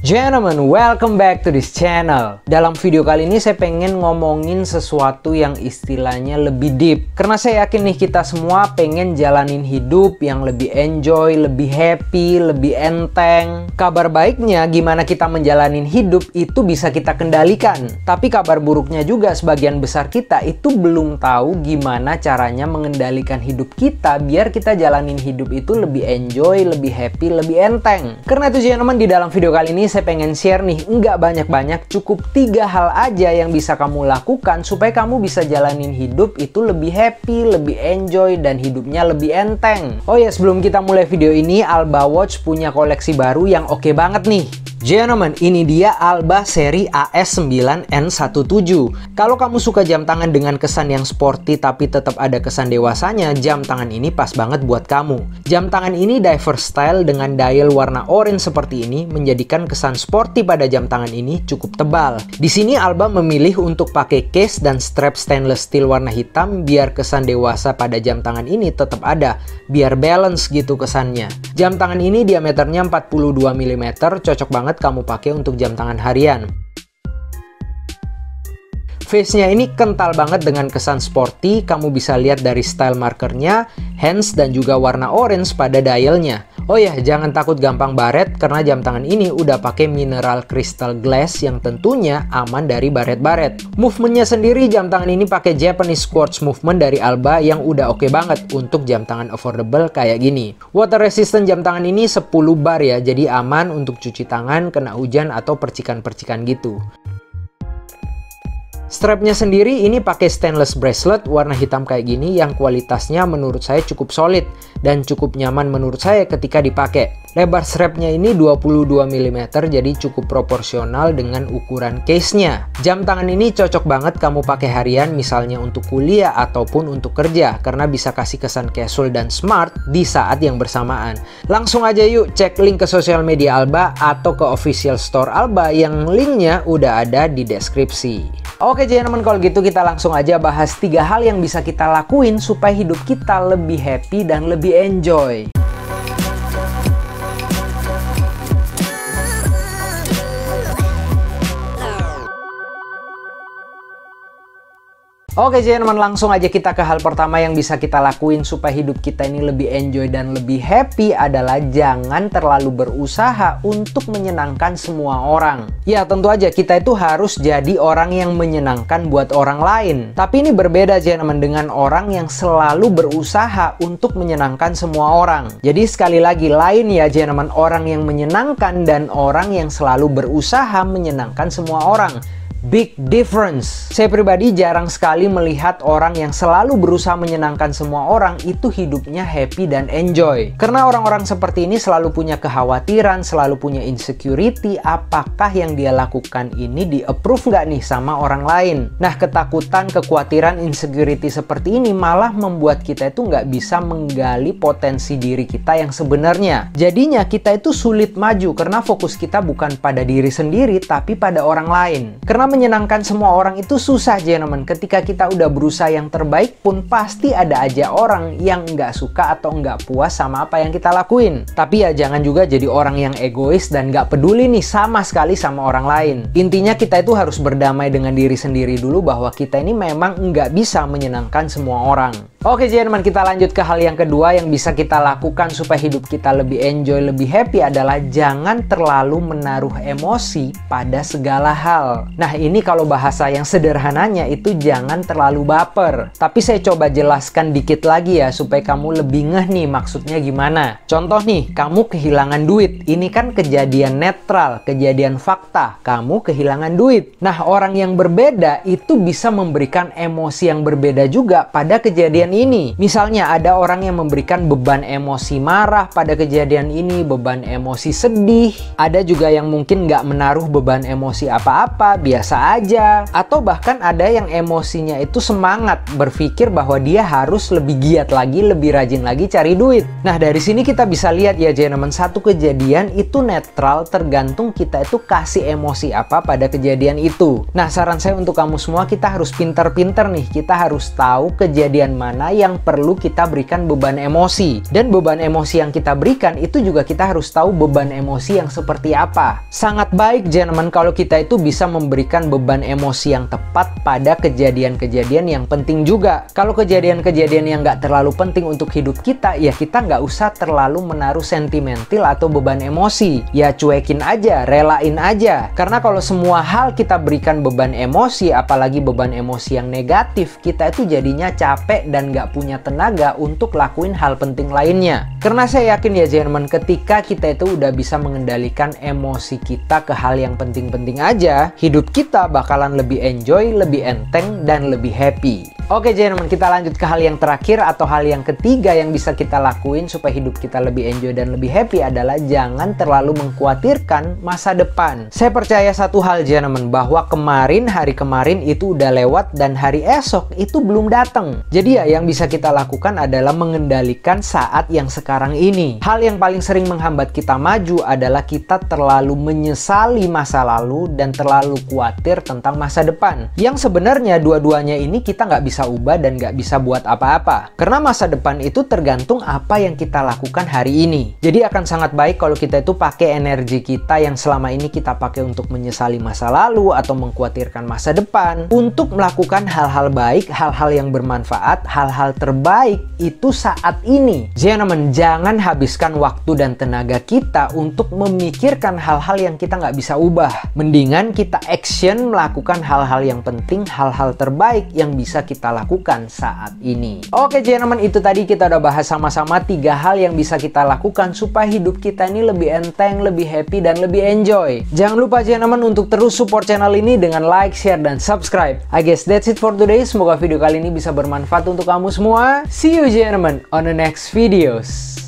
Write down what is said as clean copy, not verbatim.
Gentlemen, welcome back to this channel. Dalam video kali ini saya pengen ngomongin sesuatu yang istilahnya lebih deep. Karena saya yakin nih kita semua pengen jalanin hidup yang lebih enjoy, lebih happy, lebih enteng. Kabar baiknya gimana kita menjalanin hidup itu bisa kita kendalikan. Tapi kabar buruknya juga sebagian besar kita itu belum tahu gimana caranya mengendalikan hidup kita biar kita jalanin hidup itu lebih enjoy, lebih happy, lebih enteng. Karena itu gentlemen, di dalam video kali ini saya pengen share nih, nggak banyak-banyak, cukup 3 hal aja yang bisa kamu lakukan supaya kamu bisa jalanin hidup itu lebih happy, lebih enjoy, dan hidupnya lebih enteng. Oh ya, sebelum kita mulai video ini, Alba Watch punya koleksi baru yang oke banget nih. Gentlemen, ini dia Alba seri AS9N17. Kalau kamu suka jam tangan dengan kesan yang sporty tapi tetap ada kesan dewasanya, jam tangan ini pas banget buat kamu. Jam tangan ini diverse style dengan dial warna orange seperti ini menjadikan kesan sporty pada jam tangan ini cukup tebal. Di sini Alba memilih untuk pakai case dan strap stainless steel warna hitam biar kesan dewasa pada jam tangan ini tetap ada, biar balance gitu kesannya. Jam tangan ini diameternya 42 mm, cocok banget kamu pakai untuk jam tangan harian. Face-nya ini kental banget dengan kesan sporty, kamu bisa lihat dari style markernya, hands, dan juga warna orange pada dialnya. Oh ya, jangan takut gampang baret karena jam tangan ini udah pakai mineral crystal glass yang tentunya aman dari baret-baret. Movementnya sendiri, jam tangan ini pakai Japanese quartz movement dari Alba yang udah oke banget untuk jam tangan affordable kayak gini. Water resistant jam tangan ini 10 bar ya, jadi aman untuk cuci tangan, kena hujan, atau percikan-percikan gitu. Strapnya sendiri ini pakai stainless bracelet warna hitam kayak gini yang kualitasnya menurut saya cukup solid dan cukup nyaman menurut saya ketika dipakai. Lebar strapnya ini 22 mm, jadi cukup proporsional dengan ukuran case-nya. Jam tangan ini cocok banget kamu pakai harian, misalnya untuk kuliah ataupun untuk kerja, karena bisa kasih kesan casual dan smart di saat yang bersamaan. Langsung aja yuk cek link ke sosial media Alba atau ke official store Alba yang linknya udah ada di deskripsi. Oke teman-teman, kalau gitu kita langsung aja bahas 3 hal yang bisa kita lakuin supaya hidup kita lebih happy dan lebih enjoy. Oke teman-teman, langsung aja kita ke hal pertama yang bisa kita lakuin supaya hidup kita ini lebih enjoy dan lebih happy adalah jangan terlalu berusaha untuk menyenangkan semua orang. Ya tentu aja kita itu harus jadi orang yang menyenangkan buat orang lain. Tapi ini berbeda teman-teman dengan orang yang selalu berusaha untuk menyenangkan semua orang. Jadi sekali lagi lain ya teman-teman, orang yang menyenangkan dan orang yang selalu berusaha menyenangkan semua orang. Big difference. Saya pribadi jarang sekali melihat orang yang selalu berusaha menyenangkan semua orang itu hidupnya happy dan enjoy. Karena orang-orang seperti ini selalu punya kekhawatiran, selalu punya insecurity, apakah yang dia lakukan ini di-approve nggak nih sama orang lain. Nah, ketakutan, kekhawatiran, insecurity seperti ini malah membuat kita itu nggak bisa menggali potensi diri kita yang sebenarnya. Jadinya kita itu sulit maju karena fokus kita bukan pada diri sendiri tapi pada orang lain. Karena menyenangkan semua orang itu susah teman-teman. Ketika kita udah berusaha yang terbaik pun pasti ada aja orang yang nggak suka atau nggak puas sama apa yang kita lakuin. Tapi ya jangan juga jadi orang yang egois dan nggak peduli nih sama sekali sama orang lain. Intinya kita itu harus berdamai dengan diri sendiri dulu bahwa kita ini memang nggak bisa menyenangkan semua orang. Oke teman-teman, kita lanjut ke hal yang kedua yang bisa kita lakukan supaya hidup kita lebih enjoy, lebih happy adalah jangan terlalu menaruh emosi pada segala hal. Nah ini kalau bahasa yang sederhananya itu jangan terlalu baper. Tapi saya coba jelaskan dikit lagi ya supaya kamu lebih ngeh nih maksudnya gimana. Contoh nih, kamu kehilangan duit. Ini kan kejadian netral, kejadian fakta. Kamu kehilangan duit. Nah orang yang berbeda itu bisa memberikan emosi yang berbeda juga pada kejadian ini. Misalnya ada orang yang memberikan beban emosi marah pada kejadian ini, beban emosi sedih. Ada juga yang mungkin nggak menaruh beban emosi apa-apa, biasa biasa aja, atau bahkan ada yang emosinya itu semangat, berpikir bahwa dia harus lebih giat lagi, lebih rajin lagi cari duit. Nah, dari sini kita bisa lihat ya gentlemen, satu kejadian itu netral tergantung kita itu kasih emosi apa pada kejadian itu. Nah, saran saya untuk kamu semua, kita harus pinter-pinter nih, kita harus tahu kejadian mana yang perlu kita berikan beban emosi. Dan beban emosi yang kita berikan itu juga kita harus tahu beban emosi yang seperti apa. Sangat baik gentlemen kalau kita itu bisa memberikan beban emosi yang tepat pada kejadian-kejadian yang penting juga. Kalau kejadian-kejadian yang nggak terlalu penting untuk hidup kita, ya kita nggak usah terlalu menaruh sentimental atau beban emosi. Ya cuekin aja, relain aja. Karena kalau semua hal kita berikan beban emosi, apalagi beban emosi yang negatif, kita itu jadinya capek dan nggak punya tenaga untuk lakuin hal penting lainnya. Karena saya yakin ya gentlemen, ketika kita itu udah bisa mengendalikan emosi kita ke hal yang penting-penting aja, hidup kita bakalan lebih enjoy, lebih enteng, dan lebih happy. Oke gentlemen, kita lanjut ke hal yang terakhir atau hal yang ketiga yang bisa kita lakuin supaya hidup kita lebih enjoy dan lebih happy adalah jangan terlalu mengkhawatirkan masa depan. Saya percaya satu hal gentlemen, bahwa hari kemarin itu udah lewat dan hari esok itu belum datang. Jadi ya yang bisa kita lakukan adalah mengendalikan saat yang sekarang ini. Hal yang paling sering menghambat kita maju adalah kita terlalu menyesali masa lalu dan terlalu khawatir tentang masa depan. Yang sebenarnya dua-duanya ini kita nggak bisa ubah dan nggak bisa buat apa-apa. Karena masa depan itu tergantung apa yang kita lakukan hari ini. Jadi akan sangat baik kalau kita itu pakai energi kita yang selama ini kita pakai untuk menyesali masa lalu atau mengkhawatirkan masa depan untuk melakukan hal-hal baik, hal-hal yang bermanfaat, hal-hal terbaik itu saat ini. Gentlemen, jangan habiskan waktu dan tenaga kita untuk memikirkan hal-hal yang kita nggak bisa ubah. Mendingan kita action melakukan hal-hal yang penting, hal-hal terbaik yang bisa kita lakukan saat ini. Oke gentlemen, itu tadi kita udah bahas sama-sama 3 hal yang bisa kita lakukan supaya hidup kita ini lebih enteng, lebih happy, dan lebih enjoy. Jangan lupa gentlemen untuk terus support channel ini dengan like, share, dan subscribe. I guess that's it for today. Semoga video kali ini bisa bermanfaat untuk kamu semua. See you gentlemen on the next videos.